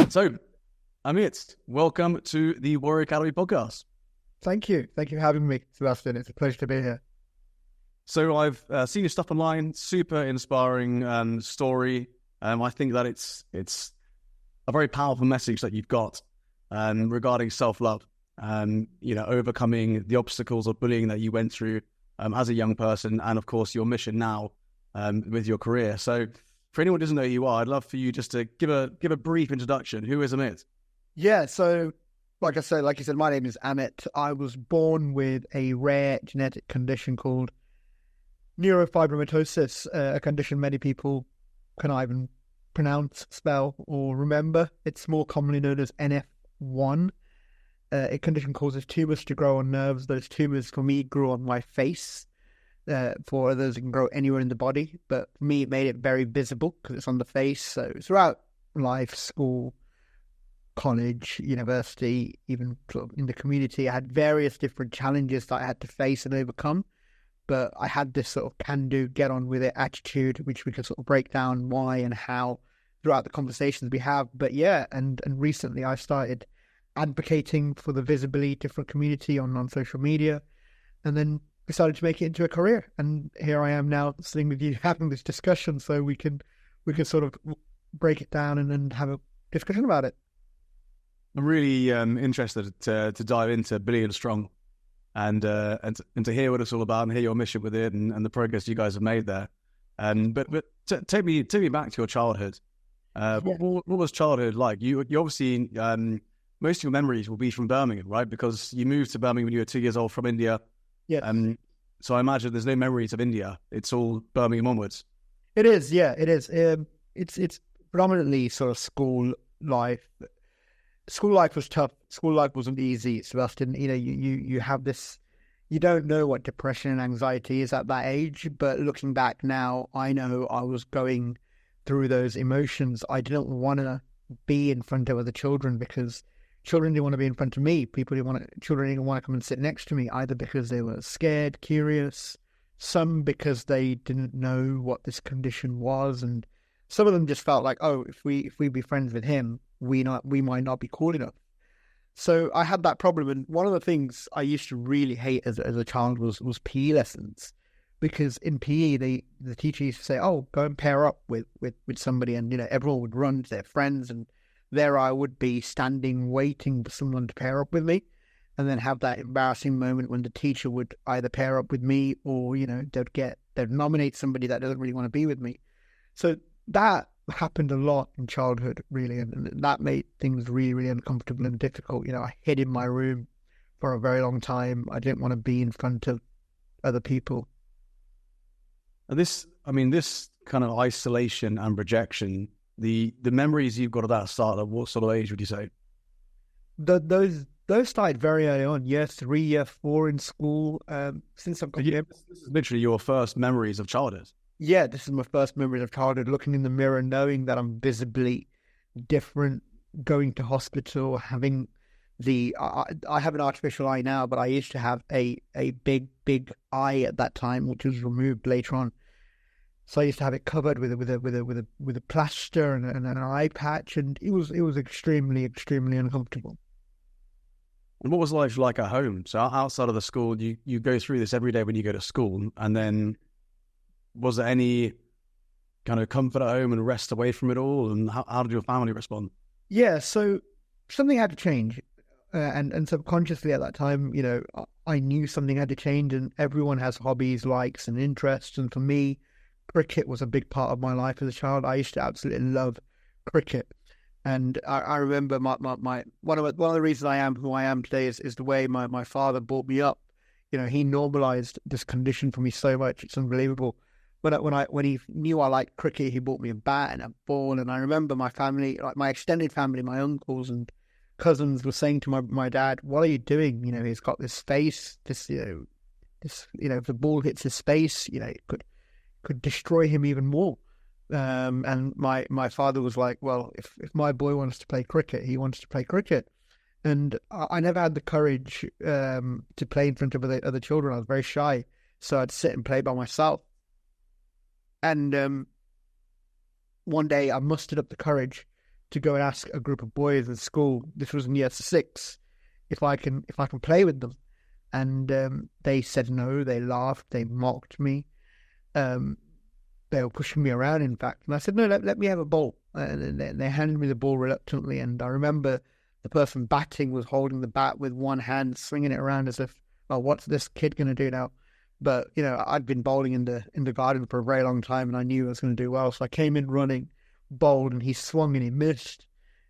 So, Amit, welcome to the Warrior Academy podcast. Thank you. Thank you for having me, Sebastian. It's a pleasure to be here. So I've seen your stuff online, super inspiring story. I think that it's a very powerful message that you've got regarding self-love and, overcoming the obstacles of bullying that you went through as a young person, and of course your mission now with your career. So for anyone who doesn't know who you are, I'd love for you just to give a brief introduction. Who is Amit? Yeah, so like you said, my name is Amit. I was born with a rare genetic condition called neurofibromatosis, a condition many people can either pronounce, spell, or remember. It's more commonly known as NF1. A condition causes tumors to grow on nerves. Those tumors, for me, grew on my face. For others, it can grow anywhere in the body. But for me, it made it very visible because it's on the face. So throughout life, school, college, university, even sort of in the community, I had various different challenges that I had to face and overcome. But I had this sort of can-do, get-on-with-it attitude, which we can sort of break down why and how throughout the conversations we have. But yeah, and recently I started advocating for the visibly different community on social media, and then decided to make it into a career. And here I am now sitting with you having this discussion, so we can sort of break it down and have a discussion about it. I'm really interested to dive into Billion Strong and to hear what it's all about and hear your mission with it and the progress you guys have made there. But take me back to your childhood. What was childhood like? You obviously most of your memories will be from Birmingham, right? Because you moved to Birmingham when you were 2 years old from India. Yeah. So I imagine there's no memories of India. It's all Birmingham onwards. It is, yeah, it is. It's predominantly sort of school life. School life was tough. School life wasn't easy, Sebastian. You have this, you don't know what depression and anxiety is at that age, but looking back now, I know I was going through those emotions. I didn't want to be in front of other children because children didn't want to be in front of me. Children didn't want to come and sit next to me, either because they were scared, curious, some because they didn't know what this condition was, and some of them just felt like, oh, if we be friends with him, we might not be cool enough. So I had that problem, and one of the things I used to really hate as a child was PE lessons, because in PE the teacher used to say, oh, go and pair up with somebody, and everyone would run to their friends, and there I would be standing waiting for someone to pair up with me, and then have that embarrassing moment when the teacher would either pair up with me or they'd nominate somebody that doesn't really want to be with me. So that happened a lot in childhood, really, and that made things really, really uncomfortable and difficult. I hid in my room for a very long time. I didn't want to be in front of other people. And this kind of isolation and rejection, the memories you've got of that start at what sort of age would you say? Those started very early on, year 3, year 4 in school. Since I've got this is literally your first memories of childhood. Yeah, this is my first memories of childhood, looking in the mirror, knowing that I'm visibly different, going to hospital, having I have an artificial eye now, but I used to have a big eye at that time, which was removed later on. So I used to have it covered with a plaster and an eye patch, and it was extremely, extremely uncomfortable. And what was life like at home? So outside of the school, you go through this every day when you go to school, and then was there any kind of comfort at home and rest away from it all? And how did your family respond? Yeah, so something had to change. And subconsciously at that time, I knew something had to change, and everyone has hobbies, likes and interests. And for me, cricket was a big part of my life as a child. I used to absolutely love cricket. And I remember my one of the reasons I am who I am today is the way my father brought me up. He normalized this condition for me so much. It's unbelievable. When he knew I liked cricket, he bought me a bat and a ball. And I remember my family, like my extended family, my uncles and cousins, were saying to my dad, "What are you doing? He's got this face. If the ball hits his face, it could destroy him even more." And my father was like, "Well, if my boy wants to play cricket, he wants to play cricket." And I never had the courage to play in front of other children. I was very shy, so I'd sit and play by myself. And one day I mustered up the courage to go and ask a group of boys in school. This was in year 6, if I can play with them, and they said no. They laughed. They mocked me. They were pushing me around, in fact. And I said, no, let me have a ball. And they handed me the ball reluctantly. And I remember the person batting was holding the bat with one hand, swinging it around as if, well, what's this kid going to do now? But, you know, I'd been bowling in the garden for a very long time, and I knew I was going to do well. So I came in running, bowled, and he swung and he missed.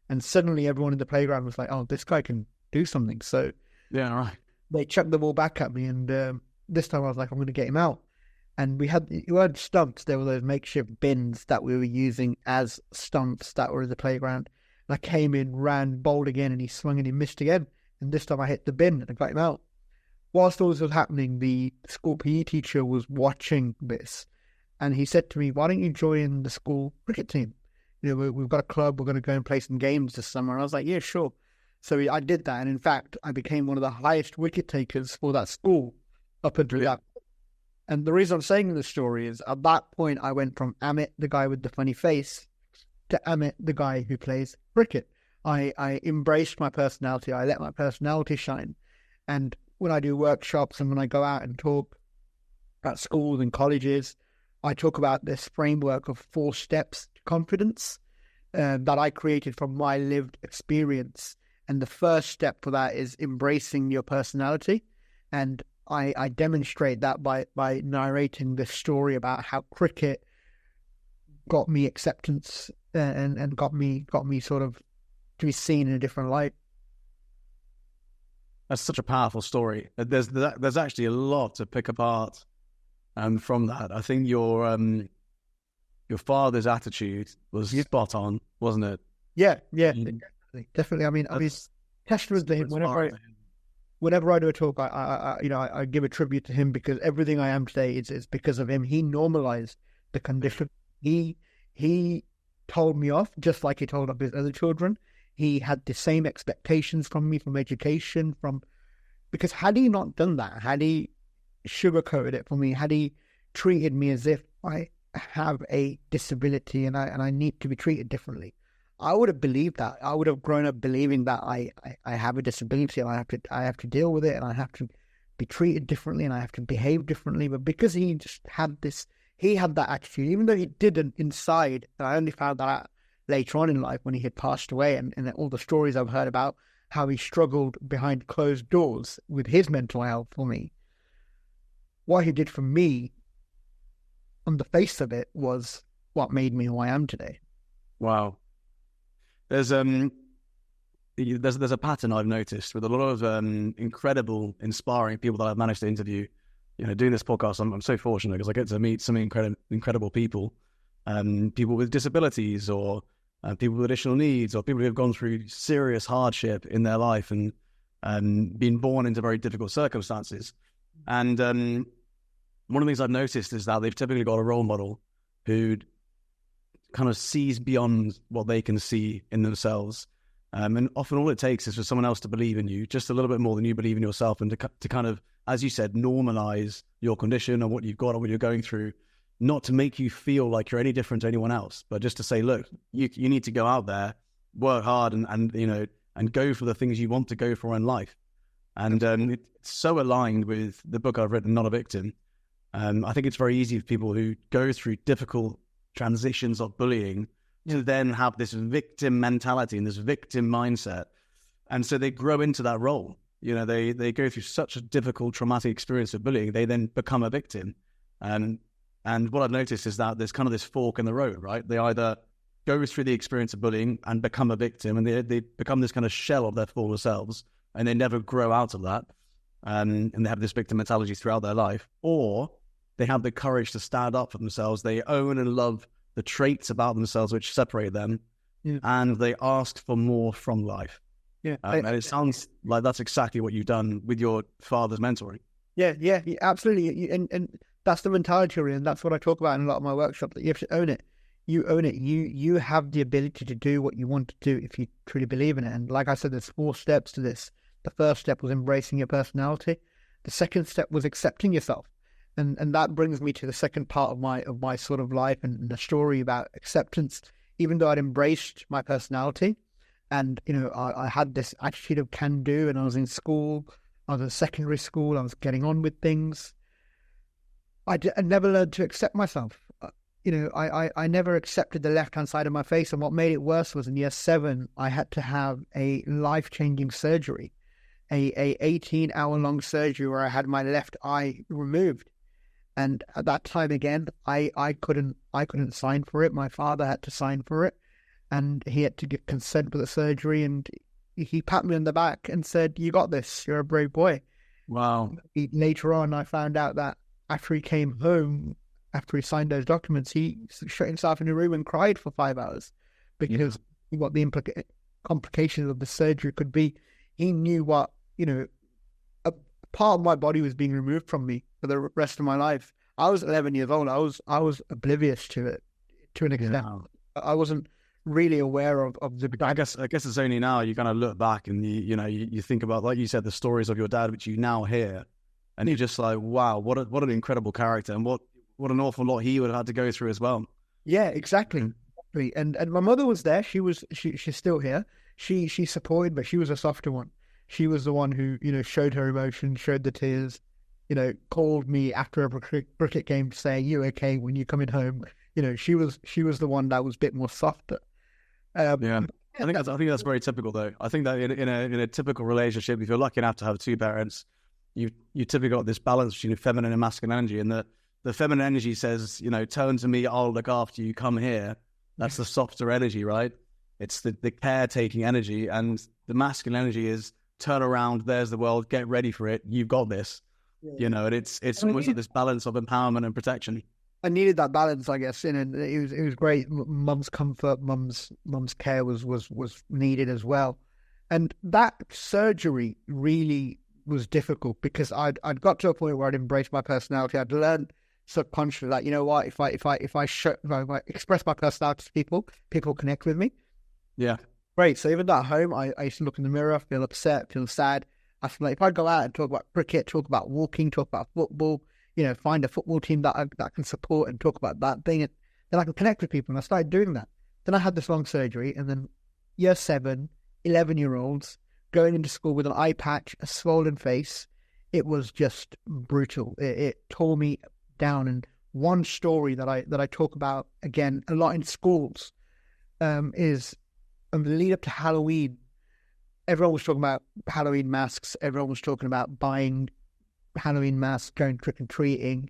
And suddenly everyone in the playground was like, oh, this guy can do something. So Yeah, right. they chucked the ball back at me. And this time I was like, I'm going to get him out. And we had stumps. There were those makeshift bins that we were using as stumps that were in the playground. And I came in, ran, bowled again, and he swung and he missed again. And this time I hit the bin and I got him out. Whilst all this was happening, the school PE teacher was watching this. And he said to me, why don't you join the school cricket team? You know, we've got a club. We're going to go and play some games this summer. And I was like, yeah, sure. So I did that. And in fact, I became one of the highest wicket takers for that school up until that. And the reason I'm saying this story is at that point, I went from Amit, the guy with the funny face, to Amit, the guy who plays cricket. I embraced my personality. I let my personality shine. And when I do workshops and when I go out and talk at schools and colleges, I talk about this framework of 4 steps to confidence that I created from my lived experience. And the first step for that is embracing your personality. And I demonstrate that by narrating this story about how cricket got me acceptance and got me sort of to be seen in a different light. That's such a powerful story. There's actually a lot to pick apart from that. I think your father's attitude was spot on, wasn't it? Yeah, definitely. I mean, testament to him. Whenever I do a talk, I give a tribute to him, because everything I am today is because of him. He normalized the condition. He told me off just like he told off his other children. He had the same expectations from me, from education, because had he not done that, had he sugarcoated it for me, had he treated me as if I have a disability and I need to be treated differently, I would have believed that. I would have grown up believing that I have a disability and I have to deal with it, and I have to be treated differently and I have to behave differently. But because he just had that attitude, even though he didn't inside, and I only found that out later on in life when he had passed away, and all the stories I've heard about how he struggled behind closed doors with his mental health for me. What he did for me, on the face of it, was what made me who I am today. Wow. There's a pattern I've noticed with a lot of incredible, inspiring people that I've managed to interview. You know, doing this podcast, I'm so fortunate because I get to meet some incredible people, people with disabilities, or people with additional needs, or people who have gone through serious hardship in their life and been born into very difficult circumstances. And one of the things I've noticed is that they've typically got a role model who kind of sees beyond what they can see in themselves. And often all it takes is for someone else to believe in you just a little bit more than you believe in yourself, and to kind of, as you said, normalize your condition and what you've got and what you're going through, not to make you feel like you're any different to anyone else, but just to say, look, you need to go out there, work hard, and you know, and go for the things you want to go for in life. And it's so aligned with the book I've written, Not a Victim. I think it's very easy for people who go through difficult transitions of bullying to then have this victim mentality and this victim mindset. And so they grow into that role. You know, they go through such a difficult, traumatic experience of bullying, they then become a victim. And what I've noticed is that there's kind of this fork in the road, right? They either go through the experience of bullying and become a victim, and they become this kind of shell of their former selves, and they never grow out of that. And they have this victim mentality throughout their life. Or they have the courage to stand up for themselves. They own and love the traits about themselves which separate them, and they ask for more from life. Yeah, and it sounds like that's exactly what you've done with your father's mentoring. Yeah, absolutely. And that's the mentality, and that's what I talk about in a lot of my workshops, that you have to own it. You own it. You have the ability to do what you want to do if you truly believe in it. And like I said, there's 4 steps to this. The first step was embracing your personality. The second step was accepting yourself. And that brings me to the second part of my sort of life and the story about acceptance, even though I'd embraced my personality and, I had this attitude of can do, and I was in school, I was in secondary school, I was getting on with things. I never learned to accept myself. I never accepted the left-hand side of my face. And what made it worse was in year 7, I had to have a life-changing surgery, a 18-hour-long surgery where I had my left eye removed. And at that time, again, I couldn't sign for it. My father had to sign for it, and he had to give consent for the surgery. And he pat me on the back and said, "You got this. You're a brave boy." Wow. Later on, I found out that after he came home, after he signed those documents, he shut himself in a room and cried for 5 hours because what the complications of the surgery could be. He knew what, a part of my body was being removed from me for the rest of my life. I was 11 years old. I was oblivious to it to an extent. Yeah. I wasn't really aware of the. I guess it's only now you kind of look back and you think about, like you said, the stories of your dad, which you now hear, and you're just like, wow, what an incredible character, and what an awful lot he would have had to go through as well. Yeah, exactly. And my mother was there. She's still here. She supported, but she was a softer one. She was the one who, showed her emotion, showed the tears, called me after a cricket game to say, "You okay when you're coming home?" She was the one that was a bit more softer. I think that's very typical, though. I think that in a typical relationship, if you're lucky enough to have 2 parents, you typically got this balance between feminine and masculine energy, and the feminine energy says, turn to me, I'll look after you, come here. That's the softer energy, right? It's the caretaking energy, and the masculine energy is turn around, there's the world, get ready for it, you've got this. And it's almost like this balance of empowerment and protection. I needed that balance, I guess, and it was great. Mum's comfort, mum's care was needed as well, and that surgery really was difficult because I'd got to a point where I'd embraced my personality. I'd learned subconsciously that, what, if I express my personality to people connect with me. Yeah, great. So even at home, I used to look in the mirror, feel upset, feel sad. I feel like if I'd go out and talk about cricket, talk about walking, talk about football, find a football team that can support and talk about that thing, and then I can connect with people. And I started doing that. Then I had this long surgery, and then year 7, 11-year-olds going into school with an eye patch, a swollen face. It was just brutal. It tore me down. And one story that I talk about again a lot in schools is on the lead up to Halloween. Everyone was talking about Halloween masks. Everyone was talking about buying Halloween masks, going trick-or-treating.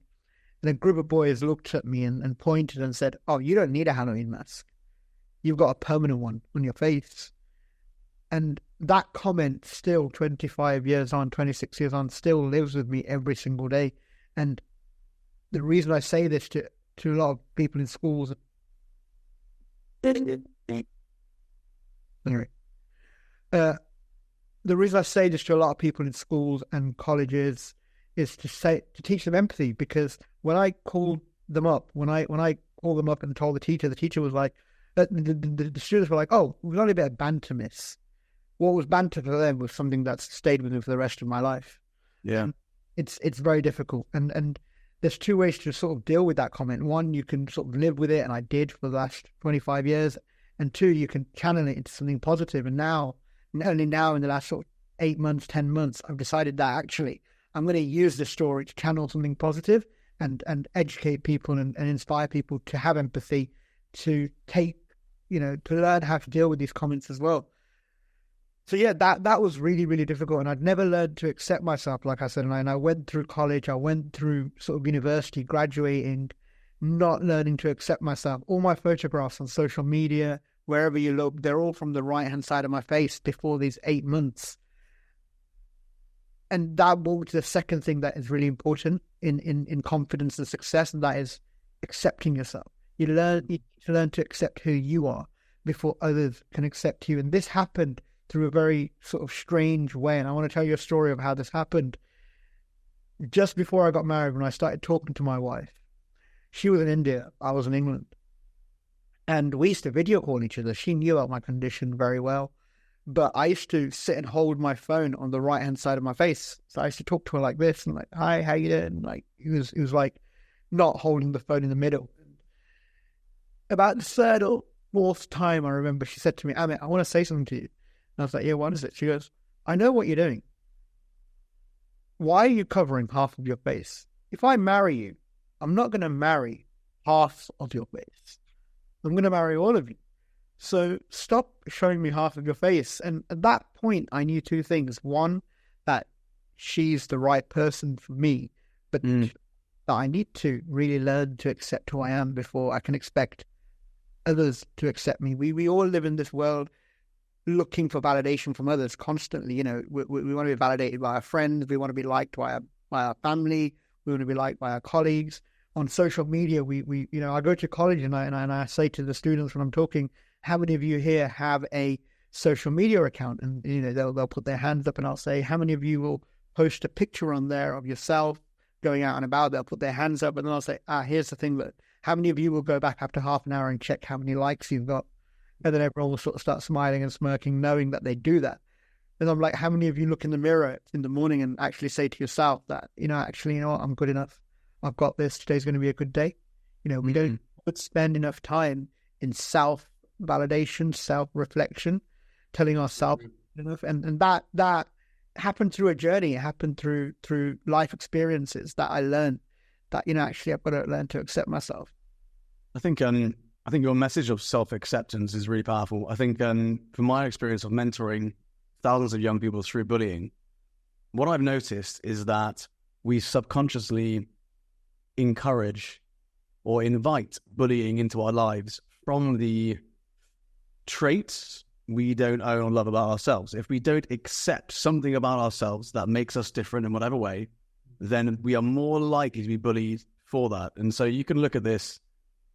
And a group of boys looked at me and pointed and said, "Oh, you don't need a Halloween mask. You've got a permanent one on your face." And that comment still 25 years on, 26 years on, still lives with me every single day. And the reason I say this to a lot of people in schools... Anyway, the reason I say this to a lot of people in schools and colleges is to teach them empathy, because when I called them up, when I called them up and told the teacher was like, the students were like, "Oh, it was only a bit of banter, miss." What was banter for them was something that's stayed with me for the rest of my life. Yeah, it's very difficult, and there's 2 ways to sort of deal with that comment. One, you can sort of live with it, and I did for the last 25 years. And 2, you can channel it into something positive. And now, only now in the last sort of 8 months, 10 months, I've decided that actually I'm going to use this story to channel something positive and educate people and inspire people to have empathy, to take, to learn how to deal with these comments as well. So yeah, that was really, really difficult. And I'd never learned to accept myself, like I said. And I went through college, I went through sort of university, graduating, not learning to accept myself. All my photographs on social media, wherever you look, they're all from the right-hand side of my face before these 8 months. And that brought me to the second thing that is really important in confidence and success, and that is accepting yourself. You need to learn to accept who you are before others can accept you. And this happened through a very sort of strange way. And I want to tell you a story of how this happened. Just before I got married, when I started talking to my wife, she was in India, I was in England. And we used to video call each other. She knew about my condition very well. But I used to sit and hold my phone on the right-hand side of my face. So I used to talk to her like this and like, "Hi, how you doing?" Like, it was like not holding the phone in the middle. About the third or fourth time, I remember she said to me, Amit, I want to say something to you. And I was like, yeah, what is it? She goes, I know what you're doing. Why are you covering half of your face? If I marry you, I'm not going to marry half of your face. I'm going to marry all of you. So stop showing me half of your face. And at that point, I knew two things. One, that she's the right person for me, but that I need to really learn to accept who I am before I can expect others to accept me. We all live in this world looking for validation from others constantly. You know, we want to be validated by our friends. We want to be liked by our family. We want to be liked by our colleagues. On social media, we you know, I go to college and I say to the students when I'm talking, how many of you here have a social media account? And, you know, they'll put their hands up and I'll say, how many of you will post a picture on there of yourself going out and about? They'll put their hands up and then I'll say, here's the thing, that how many of you will go back after half an hour and check how many likes you've got? And then everyone will sort of start smiling and smirking, knowing that they do that. And I'm like, how many of you look in the mirror in the morning and actually say to yourself that, you know, actually, you know what, I'm good enough. I've got this. Today's going to be a good day. You know, we don't spend enough time in self-validation, self-reflection, telling ourselves enough. And that happened through a journey. It happened through life experiences that I learned that, you know, actually I've got to learn to accept myself. I think your message of self-acceptance is really powerful. I think from my experience of mentoring thousands of young people through bullying, what I've noticed is that we subconsciously encourage or invite bullying into our lives from the traits we don't own or love about ourselves. If we don't accept something about ourselves that makes us different in whatever way, then we are more likely to be bullied for that. And so you can look at this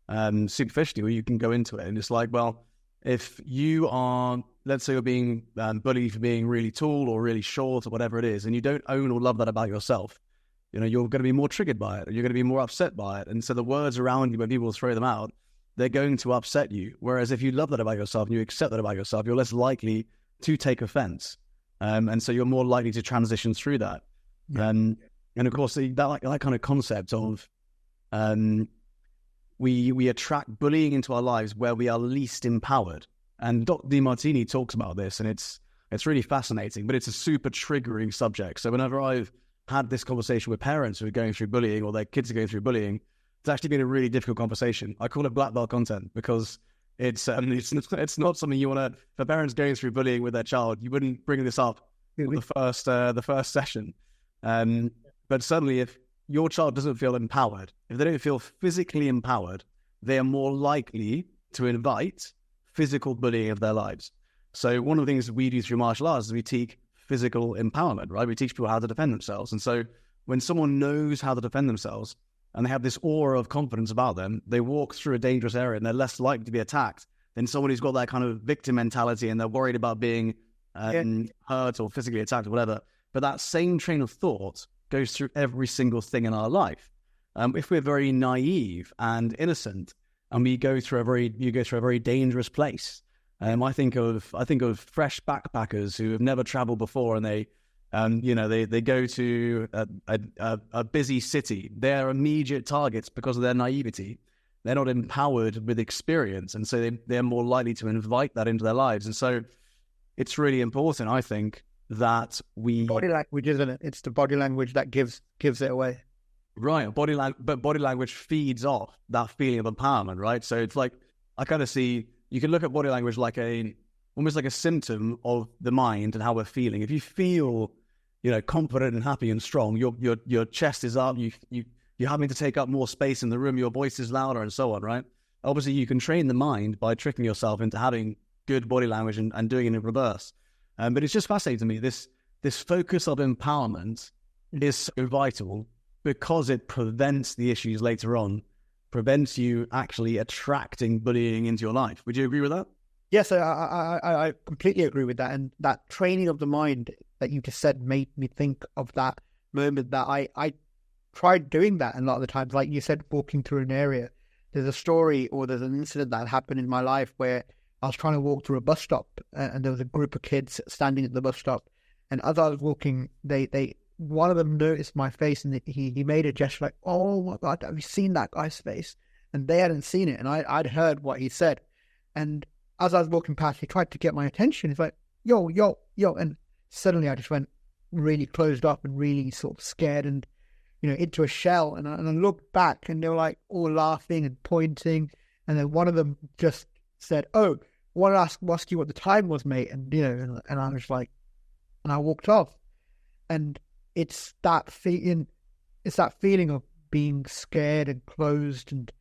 superficially, or you can go into it and it's like, well, if you are, let's say you're being bullied for being really tall or really short or whatever it is, and you don't own or love that about yourself, you know, you're going to be more triggered by it. You're going to be more upset by it. And so the words around you, when people throw them out, they're going to upset you. Whereas if you love that about yourself and you accept that about yourself, you're less likely to take offense. And so you're more likely to transition through that. Yeah. And of course, that kind of concept of we attract bullying into our lives where we are least empowered. And Dr. DeMartini talks about this, and it's really fascinating, but it's a super triggering subject. So whenever I've had this conversation with parents who are going through bullying or their kids are going through bullying, it's actually been a really difficult conversation. I call it black belt content because it's not something you want to, for parents going through bullying with their child, you wouldn't bring this up the first session. But suddenly if your child doesn't feel empowered, if they don't feel physically empowered, they are more likely to invite physical bullying of their lives. So one of the things that we do through martial arts is we teach physical empowerment, right? We teach people how to defend themselves. And so when someone knows how to defend themselves and they have this aura of confidence about them, they walk through a dangerous area and they're less likely to be attacked than someone who's got that kind of victim mentality and they're worried about being hurt or physically attacked or whatever. But that same train of thought goes through every single thing in our life. If we're very naive and innocent and you go through a very dangerous place. I think of fresh backpackers who have never traveled before, and they go to a busy city. They're immediate targets because of their naivety. They're not empowered with experience, and so they're more likely to invite that into their lives. And so, it's really important, I think, that we body language, isn't it? It's the body language that gives it away. Right, but body language feeds off that feeling of empowerment, right? So it's like I kind of see. You can look at body language like almost like a symptom of the mind and how we're feeling. If you feel, confident and happy and strong, your chest is up, you're having to take up more space in the room, your voice is louder and so on, right? Obviously, you can train the mind by tricking yourself into having good body language and doing it in reverse. But it's just fascinating to me, this focus of empowerment is so vital because it prevents the issues later on, prevents you actually attracting bullying into your life. Would you agree with that? Yes, I completely agree with that. And that training of the mind that you just said made me think of that moment that I tried doing that a lot of the times. Like you said, walking through an area. There's a story or there's an incident that happened in my life where I was trying to walk through a bus stop and there was a group of kids standing at the bus stop. And as I was walking, one of them noticed my face and he made a gesture like, "Oh my God, have you seen that guy's face?" And they hadn't seen it. And I'd heard what he said. And as I was walking past, he tried to get my attention. He's like, yo, yo, yo. And suddenly I just went really closed up and really sort of scared and, into a shell. And I looked back and they were like all laughing and pointing. And then one of them just said, oh, I want to ask you what the time was, mate. And, and I was like, and I walked off. And it's that feeling of being scared and closed and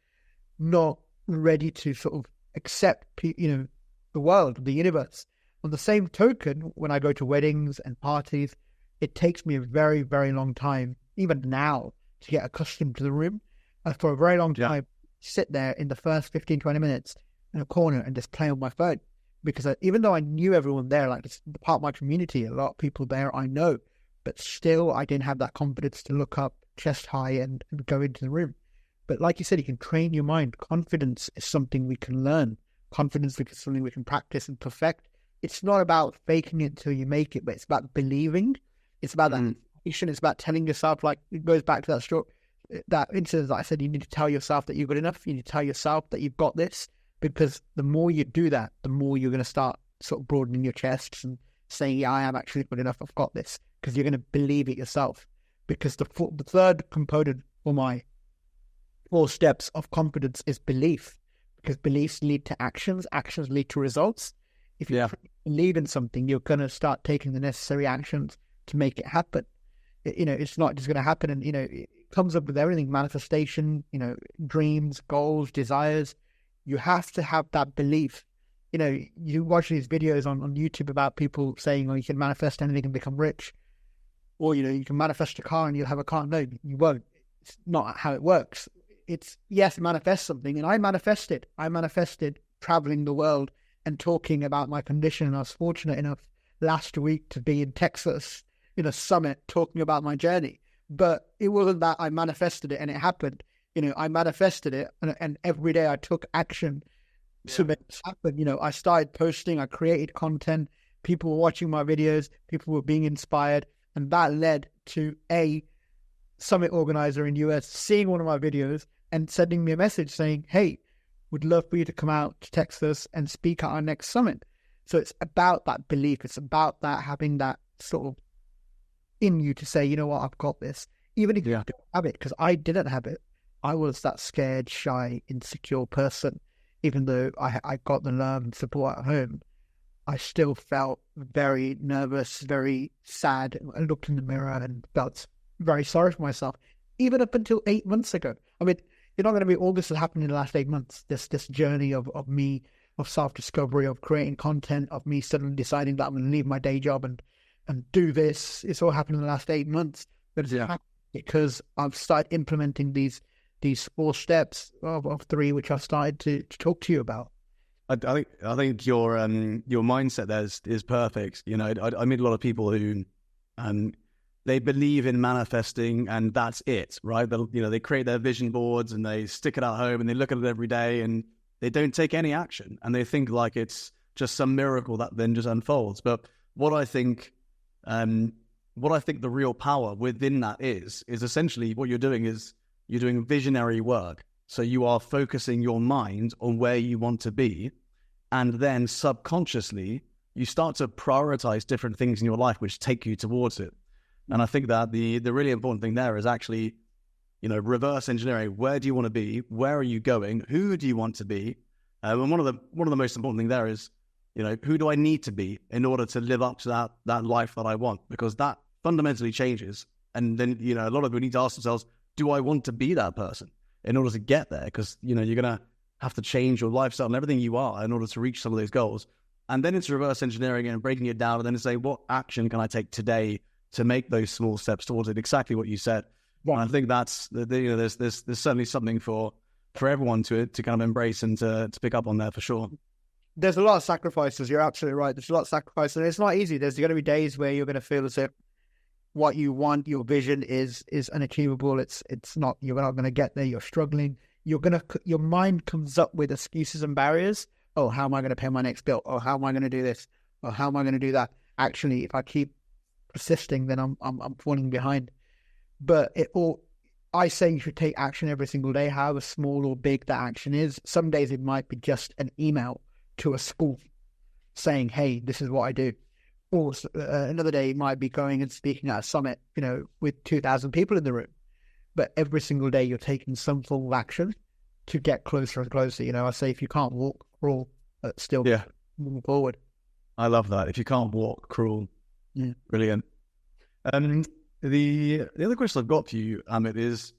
not ready to sort of accept, the world, the universe. On the same token, when I go to weddings and parties, it takes me a very, very long time, even now, to get accustomed to the room. For a very long time, sit there in the first 15, 20 minutes in a corner and just play on my phone. Because even though I knew everyone there, like it's part of my community, a lot of people there I know, but still I didn't have that confidence to look up chest high and go into the room. But like you said, you can train your mind. Confidence is something we can learn. Confidence is something we can practice and perfect. It's not about faking it till you make it, but it's about believing. It's about that. It's about telling yourself, like it goes back to that incident that I said, you need to tell yourself that you're good enough. You need to tell yourself that you've got this, because the more you do that, the more you're going to start sort of broadening your chest and saying, yeah, I am actually good enough. I've got this, because you're going to believe it yourself. Because the third component for my 4 steps of confidence is belief, because beliefs lead to actions lead to results. If you believe in something, you're going to start taking the necessary actions to make it happen. It's not just going to happen. And, it comes up with everything, manifestation, dreams, goals, desires. You have to have that belief. You watch these videos on YouTube about people saying, oh, you can manifest anything and become rich. Or, you can manifest a car and you'll have a car. No, you won't. It's not how it works. It's, yes, manifest something. And I manifested traveling the world and talking about my condition. And I was fortunate enough last week to be in Texas in a summit talking about my journey. But it wasn't that I manifested it and it happened. I manifested it and every day I took action to make it happen. I started posting, I created content, people were watching my videos, people were being inspired. And that led to a summit organizer in US seeing one of my videos and sending me a message saying, hey, would love for you to come out to Texas and speak at our next summit. So it's about that belief. It's about that having that sort of in you to say, you know what, I've got this. Even if you don't have it, because I didn't have it. I was that scared, shy, insecure person. Even though I got the love and support at home, I still felt very nervous, very sad. I looked in the mirror and felt very sorry for myself, even up until 8 months ago. I mean, you're not going to be all this has happened in the last 8 months. This journey of me, of self-discovery, of creating content, of me suddenly deciding that I'm going to leave my day job and do this. It's all happened in the last 8 months. But it's happened because I've started implementing these 4 steps of 3, which I've started to talk to you about. I think your mindset there is perfect. I meet a lot of people who they believe in manifesting and that's it, right? They create their vision boards and they stick it at home and they look at it every day and they don't take any action and they think like it's just some miracle that then just unfolds. But what I think the real power within that is essentially what you're doing is you're doing visionary work. So you are focusing your mind on where you want to be, and then subconsciously you start to prioritize different things in your life which take you towards it. And I think that the really important thing there is actually, reverse engineering. Where do you want to be? Where are you going? Who do you want to be? And one of the most important thing there is, who do I need to be in order to live up to that life that I want? Because that fundamentally changes. And then, a lot of people need to ask themselves, do I want to be that person in order to get there? Because, you're going to have to change your lifestyle and everything you are in order to reach some of those goals. And then it's reverse engineering and breaking it down and then to say, what action can I take today to make those small steps towards it? Exactly what you said. Right. And I think that's, there's certainly something for everyone to kind of embrace and to pick up on there for sure. There's a lot of sacrifices. You're absolutely right. There's a lot of sacrifices. And it's not easy. There's going to be days where you're going to feel as if what you want, your vision is unachievable. It's not, you're not going to get there. You're struggling. Your mind comes up with excuses and barriers. Oh, how am I going to pay my next bill? Oh, how am I going to do this? Or how am I going to do that? Actually, if I keep persisting, then I'm falling behind. But I say you should take action every single day, however small or big that action is. Some days it might be just an email to a school saying, hey, this is what I do. Or another day you might be going and speaking at a summit, with 2,000 people in the room. But every single day you're taking some form of action to get closer and closer. I say, if you can't walk, crawl, still moving forward. I love that. If you can't walk, crawl. Yeah. Brilliant. The other question I've got for you, Amit, is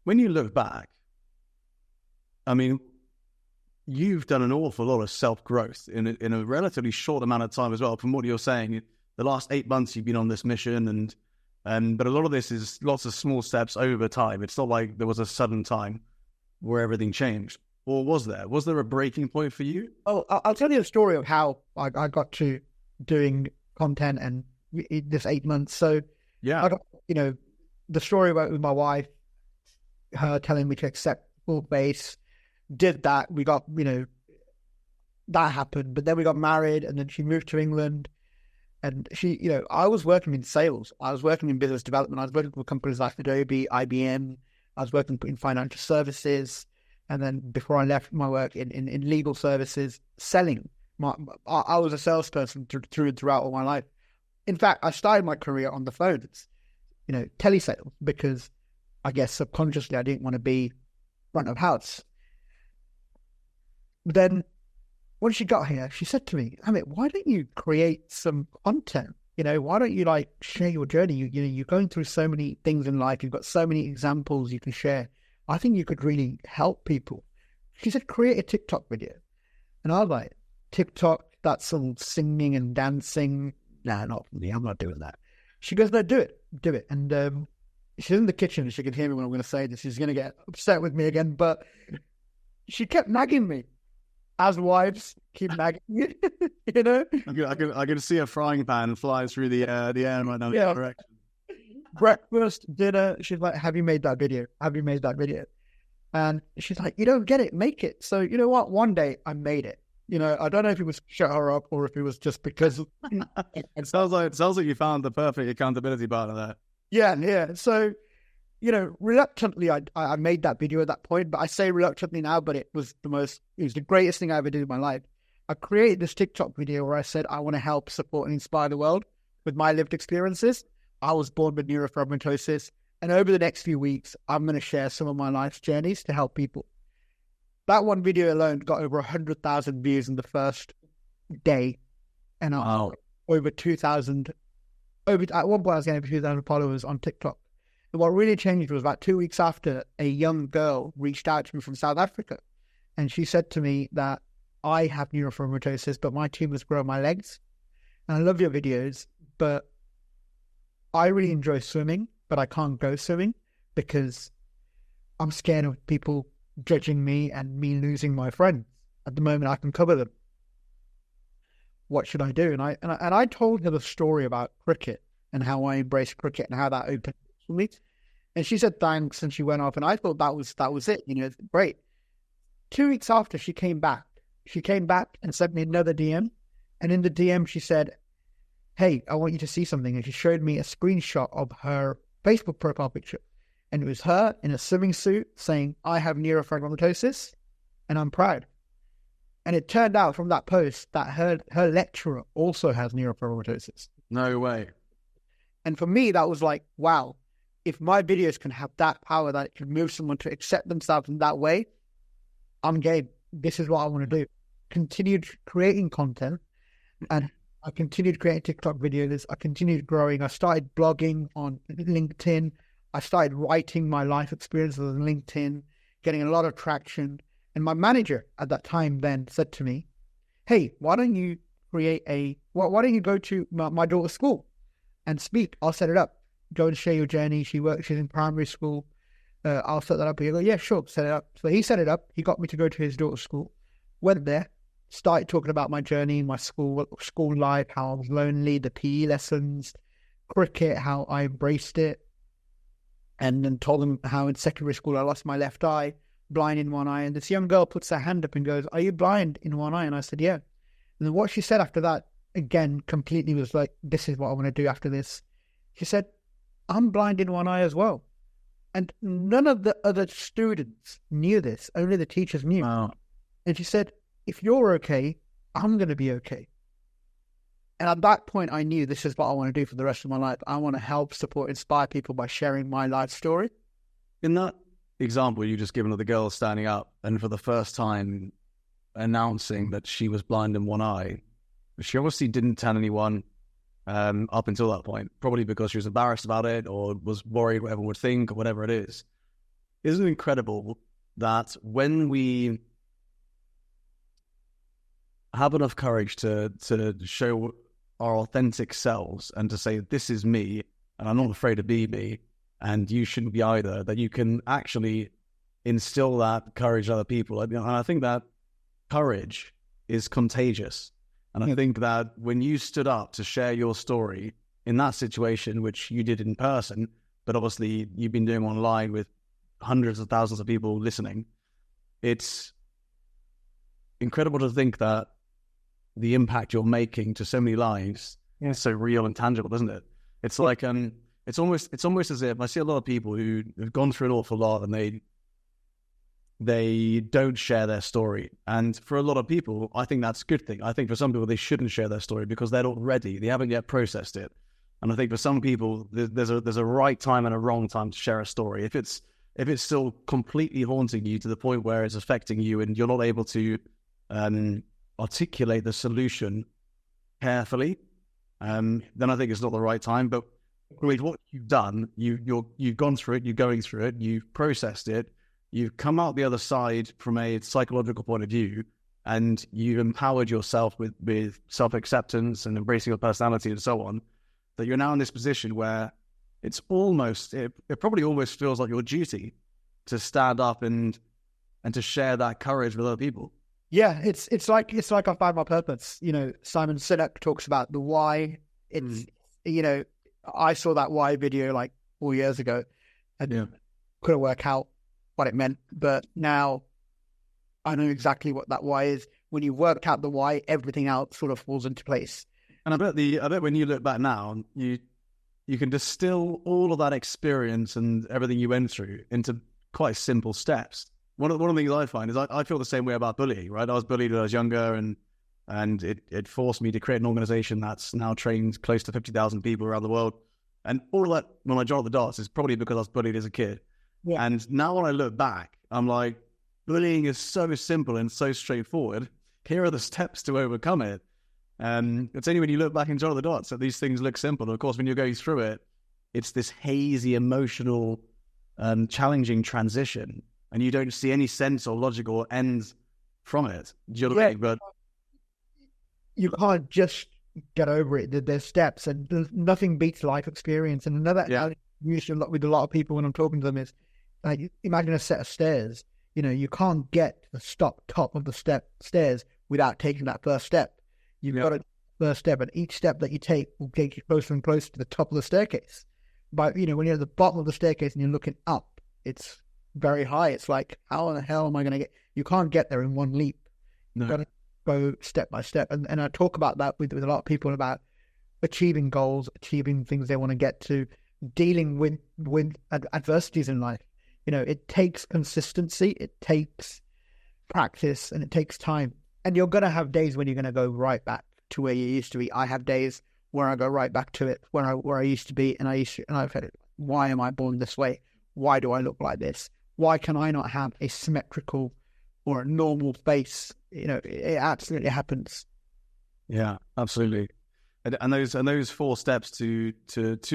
when you look back, I mean, you've done an awful lot of self-growth in a relatively short amount of time as well. From what you're saying, the last 8 months you've been on this mission, but a lot of this is lots of small steps over time. It's not like there was a sudden time where everything changed. Or was there? Was there a breaking point for you? Oh, I'll tell you a story of how I got to doing content and this 8 months. So yeah, I got, the story about with my wife, her telling me to accept full base, did that. We got, that happened. But then we got married, and then she moved to England. And she, I was working in sales. I was working in business development. I was working for companies like Adobe, IBM. I was working in financial services. And then before I left my work in legal services, selling. I was a salesperson throughout all my life. In fact, I started my career on the phones, telesales, because I guess subconsciously I didn't want to be front of house. But then when she got here, she said to me, Amit, why don't you create some content? Why don't you share your journey? You're going through so many things in life. You've got so many examples you can share. I think you could really help people. She said, create a TikTok video. And I was like, TikTok, that's some singing and dancing. Nah, not for me. I'm not doing that. She goes, no, do it. And she's in the kitchen. She can hear me when I'm going to say this. She's going to get upset with me again. But she kept nagging me. As wives keep nagging you, I can see a frying pan flying through the air right now. Yeah. Correct. Breakfast, dinner. She's like, have you made that video? Have you made that video? And she's like, you don't get it, make it. So you know what? One day I made it. I don't know if it was shut her up or if it was just because it sounds like you found the perfect accountability partner there. Yeah. So, reluctantly, I made that video at that point, but I say reluctantly now, but it was the greatest thing I ever did in my life. I created this TikTok video where I said, I want to help, support, and inspire the world with my lived experiences. I was born with neurofibromatosis, and over the next few weeks, I'm going to share some of my life's journeys to help people. That one video alone got over 100,000 views in the first day, and over 2,000. At one point, I was getting over 2,000 followers on TikTok. And what really changed was about 2 weeks after, a young girl reached out to me from South Africa. And she said to me that I have neurofibromatosis, but my tumors grow on my legs. And I love your videos, but I really enjoy swimming, but I can't go swimming because I'm scared of people judging me and me losing my friends. At the moment, I can cover them. What should I do? And I told her the story about cricket and how I embraced cricket and how that opened for me. And she said thanks, and she went off. And I thought that was it. Great. 2 weeks after, she came back. She came back and sent me another DM. And in the DM, she said, hey, I want you to see something. And she showed me a screenshot of her Facebook profile picture. And it was her in a swimming suit saying, I have neurofibromatosis and I'm proud. And it turned out from that post that her lecturer also has neurofibromatosis. No way. And for me, that was like, wow, if my videos can have that power that it can move someone to accept themselves in that way, I'm game. This is what I want to do. Continued creating content, and I continued creating TikTok videos. I continued growing. I started blogging on LinkedIn. I started writing my life experiences on LinkedIn, getting a lot of traction. And my manager at that time then said to me, hey, why don't you go to my daughter's school and speak? I'll set it up. Go and share your journey. She's in primary school. I'll set that up. He go, yeah, sure, set it up. So he set it up. He got me to go to his daughter's school. Went there, started talking about my journey, my school life, how I was lonely, the PE lessons, cricket, how I embraced it. And then told them how in secondary school I lost my left eye, blind in one eye. And this young girl puts her hand up and goes, are you blind in one eye? And I said, yeah. And then what she said after that, again, completely was like, this is what I want to do after this. She said, I'm blind in one eye as well. And none of the other students knew this. Only the teachers knew. Wow. And she said, if you're okay, I'm going to be okay. And at that point, I knew this is what I want to do for the rest of my life. I want to help, support, inspire people by sharing my life story. In that example you just given of the girl standing up and for the first time announcing that she was blind in one eye, she obviously didn't tell anyone up until that point, probably because she was embarrassed about it or was worried what everyone would think or whatever it is. Isn't it incredible that when we have enough courage to show our authentic selves and to say, this is me, and I'm not afraid to be me, and you shouldn't be either, that you can actually instill that courage in other people. And I think that courage is contagious. And I think that when you stood up to share your story in that situation, which you did in person, but obviously you've been doing online with hundreds of thousands of people listening, it's incredible to think that the impact you're making to so many lives is so real and tangible, isn't it? It's like it's almost as if I see a lot of people who have gone through an awful lot and they don't share their story. And for a lot of people, I think that's a good thing. I think for some people, they shouldn't share their story because they're not ready. They haven't yet processed it. And I think for some people, there's a right time and a wrong time to share a story. If it's still completely haunting you to the point where it's affecting you and you're not able to articulate the solution carefully, then I think it's not the right time. But with what you've done, you've gone through it, you're going through it, you've processed it, you've come out the other side from a psychological point of view, and you've empowered yourself with self-acceptance and embracing your personality and so on, that you're now in this position where it's almost, it probably almost feels like your duty to stand up and to share that courage with other people. Yeah, it's like I found my purpose. You know, Simon Sinek talks about the why. It's you know, I saw that why video like 4 years ago and couldn't work out what it meant, but now I know exactly what that why is. When you worked out the why, everything else sort of falls into place. And I bet when you look back now, you can distill all of that experience and everything you went through into quite simple steps. One of the things I find is I feel the same way about bullying, right? I was bullied when I was younger, and it forced me to create an organization that's now trained close to 50,000 people around the world. And all of that, when I joined the dots, is probably because I was bullied as a kid. Yeah. And now when I look back, I'm like, bullying is so simple and so straightforward. Here are the steps to overcome it. It's only when you look back and join the dots that these things look simple. And of course, when you're going through it, it's this hazy, emotional, challenging transition. And you don't see any sense or logic or end from it. Do you know what I mean? But you can't just get over it. There's steps, and nothing beats life experience. And another I use with a lot of people when I'm talking to them is, like, imagine a set of stairs. You know, you can't get to the top of the stairs without taking that first step. You've got to first step, and each step that you take will get you closer and closer to the top of the staircase. But you know, when you're at the bottom of the staircase and you're looking up, it's very high. It's like, how in the hell am I going to get? You can't get there in one leap. No. You've got to go step by step. And I talk about that with a lot of people about achieving goals, achieving things they want to get to, dealing with adversities in life. You know, it takes consistency, it takes practice, and it takes time. And you're going to have days when you're going to go right back to where you used to be. I have days where I go right back to it, where I used to be, and I've had it. Why am I born this way? Why do I look like this? Why can I not have a symmetrical or a normal face? You know, it absolutely happens. Yeah, absolutely. And those 4 steps to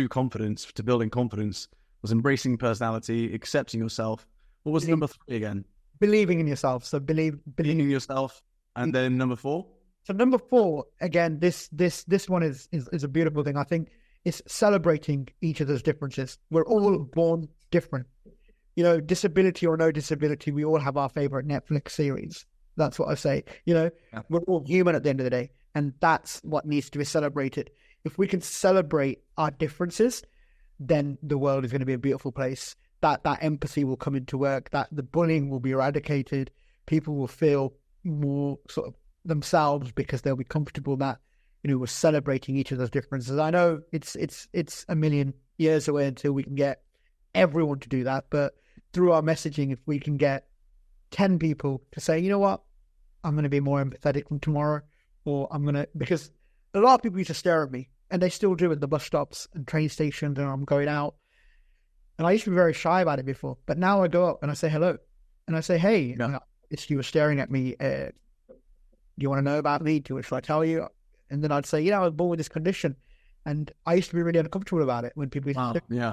confidence, to building confidence, was embracing personality, accepting yourself. What was number 3 again? Believing in yourself. So believing in yourself. And then number 4? So number 4, again, this one is a beautiful thing. I think it's celebrating each other's differences. We're all born different. You know, disability or no disability, we all have our favorite Netflix series. That's what I say. You know, we're all human at the end of the day. And that's what needs to be celebrated. If we can celebrate our differences, then the world is going to be a beautiful place. That empathy will come into work, that the bullying will be eradicated. People will feel more sort of themselves because they'll be comfortable that, you know, we're celebrating each other's differences. I know it's a million years away until we can get everyone to do that, but through our messaging, if we can get 10 people to say, you know what, I'm going to be more empathetic from tomorrow, or because a lot of people used to stare at me, and they still do at the bus stops and train stations, and I'm going out. And I used to be very shy about it before, but now I go up and I say hello, and I say, hey, it's you were staring at me. Do you want to know about me? Should I tell you? And then I'd say, I was born with this condition. And I used to be really uncomfortable about it when people used to say,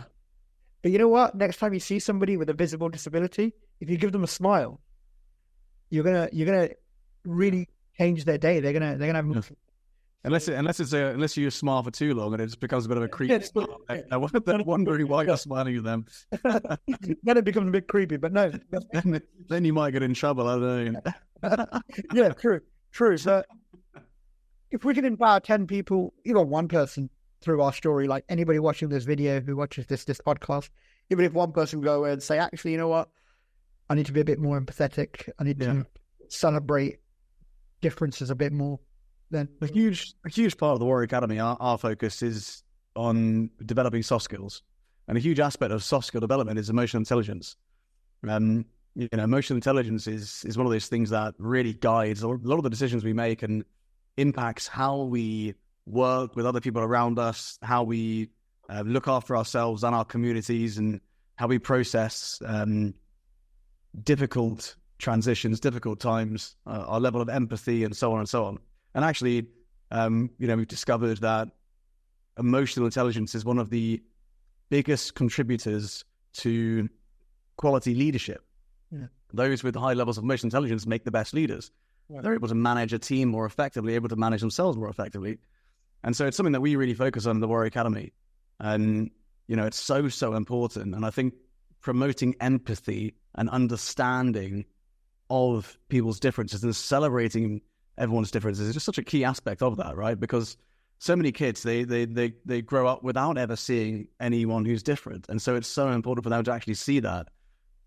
But you know what? Next time you see somebody with a visible disability, if you give them a smile, you're gonna really change their day. They're gonna have unless you smile for too long and it just becomes a bit of a creepy smile. They're wondering why you're smiling at them. Then it becomes a bit creepy, but no. Then you might get in trouble. I don't know. Yeah, true. So if we can empower 10 people, even one person through our story, like anybody watching this video who watches this podcast, even if one person go away and say, actually, you know what? I need to be a bit more empathetic. I need to celebrate differences a bit more. Then a huge part of the Warrior Academy, our focus is on developing soft skills, and a huge aspect of soft skill development is emotional intelligence. Emotional intelligence is one of those things that really guides a lot of the decisions we make and impacts how we work with other people around us, how we look after ourselves and our communities, and how we process difficult transitions, difficult times, our level of empathy, and so on and so on. And actually, we've discovered that emotional intelligence is one of the biggest contributors to quality leadership. Yeah. Those with high levels of emotional intelligence make the best leaders. Right. They're able to manage a team more effectively, able to manage themselves more effectively. And so it's something that we really focus on in the Warrior Academy. And, it's so important. And I think promoting empathy and understanding of people's differences and celebrating everyone's differences is just such a key aspect of that, right? Because so many kids, they grow up without ever seeing anyone who's different. And so it's so important for them to actually see that.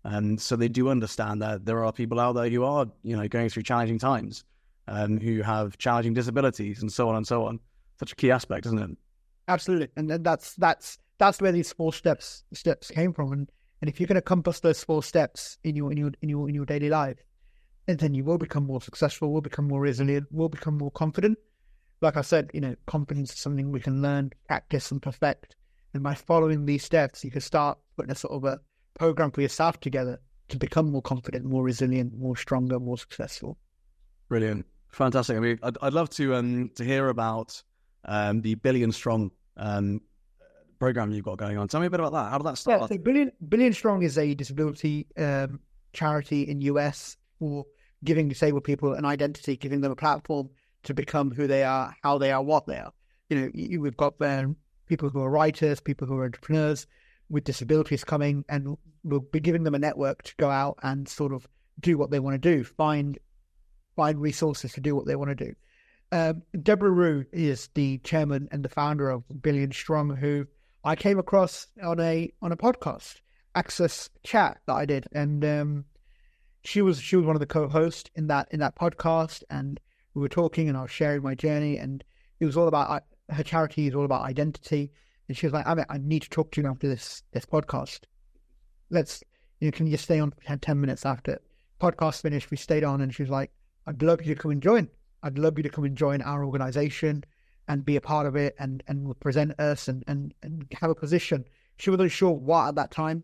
And so they do understand that there are people out there who are, going through challenging times, who have challenging disabilities and so on and so on. Such a key aspect, isn't it? Absolutely. And then that's where these small steps came from. And if you can encompass those small steps in your daily life, and then you will become more successful, will become more resilient, will become more confident. Like I said, confidence is something we can learn, practice, and perfect. And by following these steps, you can start putting a sort of a program for yourself together to become more confident, more resilient, more stronger, more successful. Brilliant, fantastic. I mean, I'd love to hear about the Billion Strong program you've got going on. Tell me a bit about that. How did that start? Yeah, so Billion Strong is a disability charity in US for giving disabled people an identity, giving them a platform to become who they are, how they are, what they are. We've got people who are writers, people who are entrepreneurs with disabilities coming, and we'll be giving them a network to go out and sort of do what they want to do, find resources to do what they want to do. Deborah Rue is the chairman and the founder of Billion Strong, who I came across on a podcast, Access Chat, that I did, and she was one of the co-hosts in that podcast, and we were talking, and I was sharing my journey, and it was all about her charity is all about identity, and she was like, Amit, I need to talk to you after this podcast. Can you stay on for 10 minutes after podcast finished? We stayed on, and she was like, I'd love you to come and join. I'd love you to come and join our organization and be a part of it and represent us and have a position. She wasn't sure what at that time.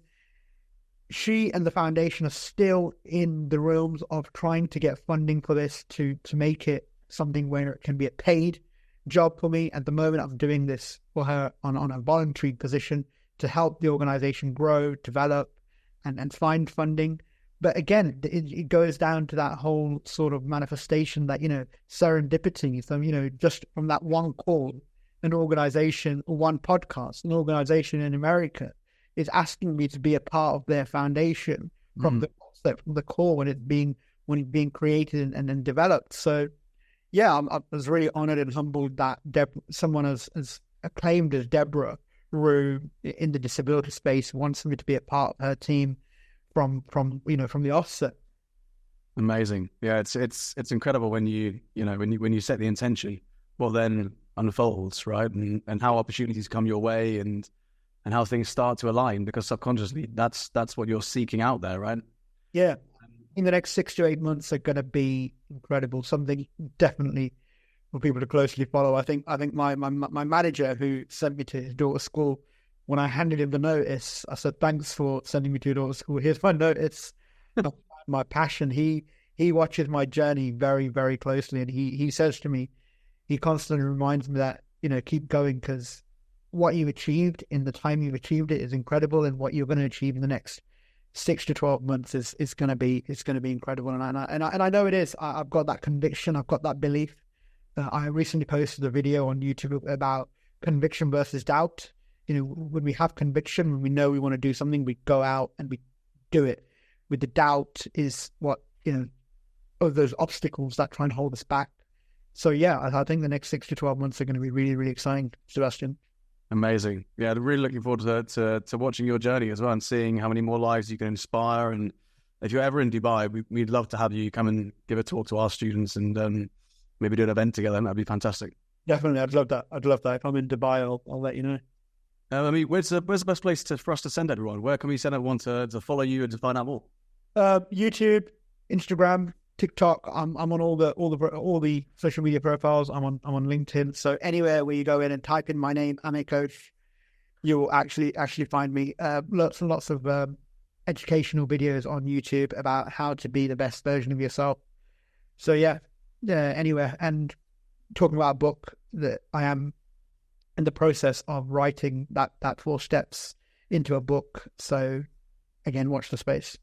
She and the foundation are still in the realms of trying to get funding for this to make it something where it can be a paid job for me. At the moment, I'm doing this for her on a voluntary position to help the organization grow, develop, and find funding. But again, it goes down to that whole sort of manifestation that, serendipity. So, just from that one call, an organization or one podcast, an organization in America is asking me to be a part of their foundation from the concept, from the core when it's being created and developed. So, yeah, I was really honored and humbled that someone as acclaimed as Deborah Rue in the disability space wants me to be a part of her team from the offset. Amazing. Yeah, it's incredible when you set the intention, what then unfolds, right? And how opportunities come your way and how things start to align, because subconsciously that's what you're seeking out there, right? Yeah. in the next 6 to 8 months are going to be incredible. Something definitely for people to closely follow. I think my manager who sent me to his daughter's school, when I handed him the notice, I said, "Thanks for sending me to your daughter's school. Here's my notice, my passion." He watches my journey very, very closely, and he says to me, he constantly reminds me that, keep going, because what you've achieved in the time you've achieved it is incredible, and what you're going to achieve in the next 6 to 12 months is going to be incredible. And I know it is. I've got that conviction. I've got that belief. I recently posted a video on YouTube about conviction versus doubt. When we have conviction, when we know we want to do something, we go out and we do it. With the doubt is what, of those obstacles that try and hold us back. So yeah, I think the next 6 to 12 months are going to be really, really exciting, Sebastian. Amazing. Yeah, really looking forward to watching your journey as well and seeing how many more lives you can inspire. And if you're ever in Dubai, we'd love to have you come and give a talk to our students and maybe do an event together. And that'd be fantastic. Definitely. I'd love that. If I'm in Dubai, I'll let you know. Where's the best place for us to send everyone? Where can we send everyone to follow you and to find out more? YouTube, Instagram, TikTok. I'm on all the social media profiles. I'm on LinkedIn. So anywhere where you go in and type in my name, Amit Ghose, you will actually find me. Lots and lots of educational videos on YouTube about how to be the best version of yourself. So yeah, anywhere. And talking about a book that I am in the process of writing that 4 steps into a book. So again, watch the space.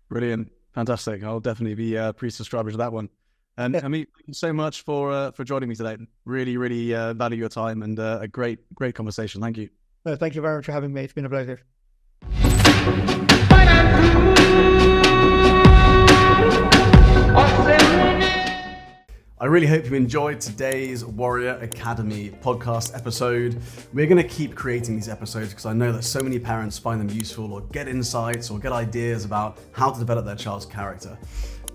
Brilliant. Fantastic. I'll definitely be a pre-subscriber to that one. And Amit, thank you so much for joining me today. Really, really value your time and a great conversation. Thank you. No, thank you very much for having me. It's been a pleasure. I really hope you enjoyed today's Warrior Academy podcast episode. We're going to keep creating these episodes because I know that so many parents find them useful or get insights or get ideas about how to develop their child's character.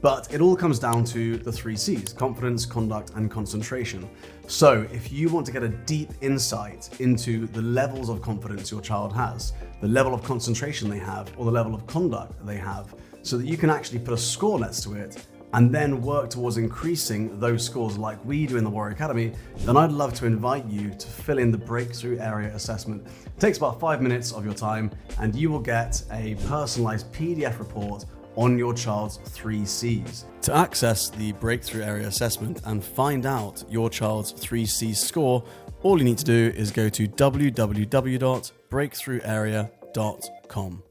But it all comes down to the 3 C's: confidence, conduct, and concentration. So if you want to get a deep insight into the levels of confidence your child has, the level of concentration they have, or the level of conduct they have, so that you can actually put a score next to it and then work towards increasing those scores like we do in the Warrior Academy, then I'd love to invite you to fill in the Breakthrough Area Assessment. It takes about 5 minutes of your time, and you will get a personalized PDF report on your child's 3 C's. To access the Breakthrough Area Assessment and find out your child's 3 C's score, all you need to do is go to www.breakthrougharea.com.